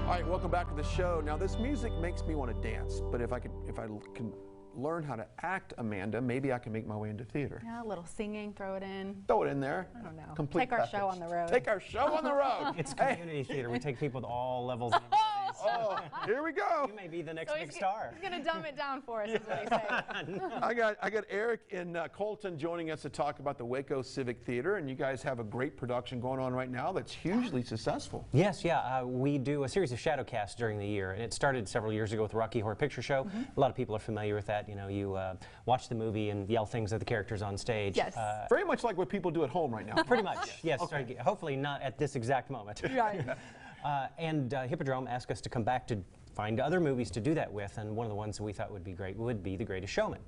All right, welcome back to the show. Now, this music makes me want to dance, but if I can learn how to act, Amanda, maybe I can make my way into theater. Yeah, a little singing, throw it in. Throw it in there. I don't know. Complete Take our show on the road. Take our show on the road. It's community theater. We take people to all levels and abilities. Oh, here we go. You may be the next big star. He's going to dumb it down for us, is what he's saying. I got Eric in Colton joining us to talk about the Waco Civic Theater, and you guys have a great production going on right now that's hugely successful. Yes, yeah. We do a series of shadow casts during the year, and it started several years ago with the Rocky Horror Picture Show. A lot of people are familiar with that. You know, you watch the movie and yell things at the characters on stage. Yes. Very much like what people do at home right now. Pretty much, yes. Okay. Right. Hopefully not at this exact moment. Right. And Hippodrome asked us to come back to find other movies to do that with, and one of the ones that we thought would be great would be The Greatest Showman.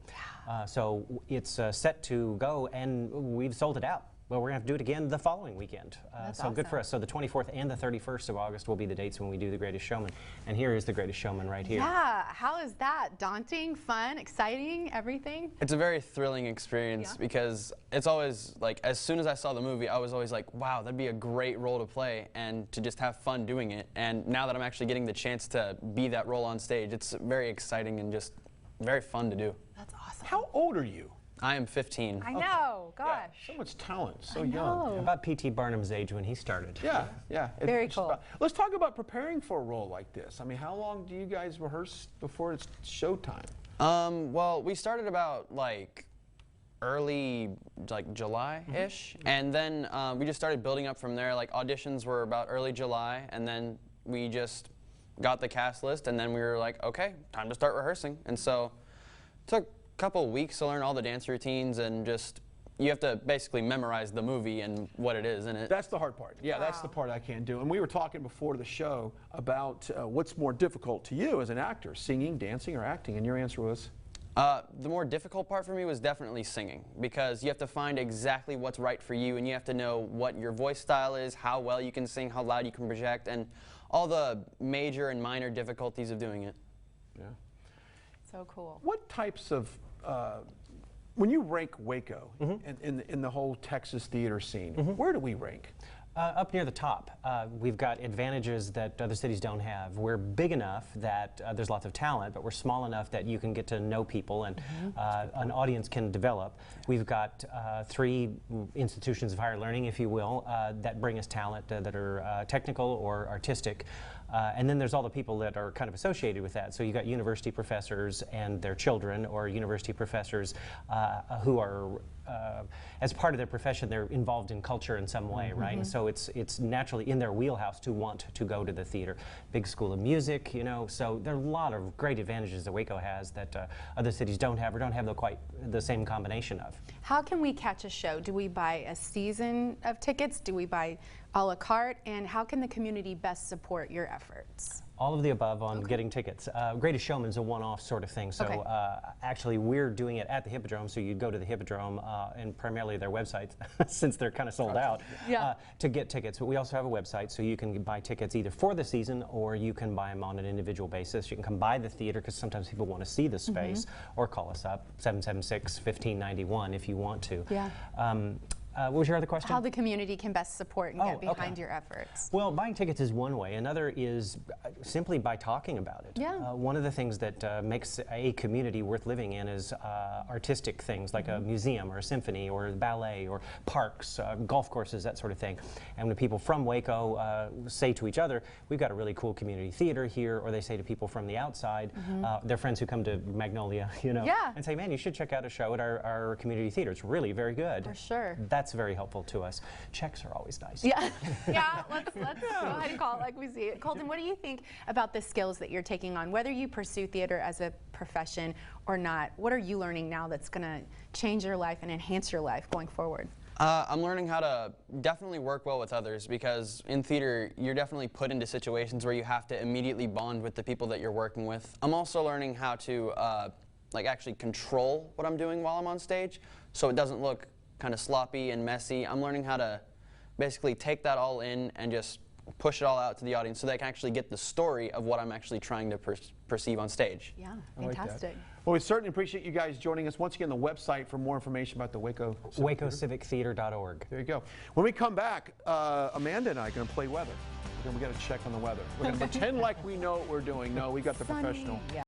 So it's set to go, and we've sold it out. Well, we're going to have to do it again the following weekend. So awesome. Good for us. So the 24th and the 31st of August will be the dates when we do The Greatest Showman. And here is The Greatest Showman right here. Yeah, how is that? Daunting, fun, exciting, everything? It's a very thrilling experience because it's always like, as soon as I saw the movie, I was always like, wow, that'd be a great role to play and to just have fun doing it. And now that I'm actually getting the chance to be that role on stage, it's very exciting and just very fun to do. That's awesome. How old are you? I am 15. I know, gosh. Yeah, so much talent, so young. About P.T. Barnum's age when he started. Yeah, yeah. Very cool. Let's talk about preparing for a role like this. I mean, how long do you guys rehearse before it's showtime? Well, we started about like early, like July-ish, and then we just started building up from there. Like auditions were about early July, and then we just got the cast list, and then we were like, okay, time to start rehearsing. And so it took couple weeks to learn all the dance routines, and just you have to basically memorize the movie and what it is in it. That's the hard part. Yeah, that's the part I can't do. And we were talking before the show about what's more difficult to you as an actor, singing, dancing, or acting, and your answer was? The more difficult part for me was definitely singing, because you have to find exactly what's right for you, and you have to know what your voice style is, how well you can sing, how loud you can project, and all the major and minor difficulties of doing it. Yeah. So cool. What types of when you rank Waco in the whole Texas theater scene, where do we rank? Up near the top. We've got advantages that other cities don't have. We're big enough that there's lots of talent, but we're small enough that you can get to know people and an audience can develop. We've got 3 institutions of higher learning, if you will, that bring us talent that are technical or artistic. And then there's all the people that are kind of associated with that. So you've got university professors and their children, or university professors who are, as part of their profession, they're involved in culture in some way, right? And so it's naturally in their wheelhouse to want to go to the theater. Big school of music, you know, so there are a lot of great advantages that Waco has that other cities don't have, or don't have quite the same combination of. How can we catch a show? Do we buy a season of tickets? Do we buy a la carte? And how can the community best support your efforts? All of the above on getting tickets. Greatest Showman's a one-off sort of thing. So actually we're doing it at the Hippodrome, so you'd go to the Hippodrome and primarily their website, since they're kind of sold out, to get tickets. But we also have a website, so you can buy tickets either for the season, or you can buy them on an individual basis. You can come by the theater, because sometimes people want to see the space, or call us up, 776-1591 if you want to. What was your other question? How the community can best support and get behind your efforts. Well, buying tickets is one way. Another is simply by talking about it. One of the things that makes a community worth living in is artistic things, like a museum or a symphony or ballet or parks, golf courses, that sort of thing. And when people from Waco say to each other, we've got a really cool community theater here, or they say to people from the outside, their friends who come to Magnolia, you know, and say, man, you should check out a show at our community theater. It's really very good. For sure. That's very helpful to us. Checks are always nice. Yeah, let's go ahead and call it like we see it. Colton, what do you think about the skills that you're taking on, whether you pursue theater as a profession or not? What are you learning now that's going to change your life and enhance your life going forward? I'm learning how to definitely work well with others, because in theater you're definitely put into situations where you have to immediately bond with the people that you're working with. I'm also learning how to like actually control what I'm doing while I'm on stage, so it doesn't look kind of sloppy and messy. I'm learning how to basically take that all in and just push it all out to the audience so they can actually get the story of what I'm actually trying to perceive on stage. Yeah, I like that. fantastic. Well, we certainly appreciate you guys joining us. Once again, the website for more information about the Waco Civic Theater. WacoCivicTheater.org. There you go. When we come back, Amanda and I are going to play weather. Then we got to check on the weather. We're going to pretend like we know what we're doing. No, we got the Sunny. professional. Yeah.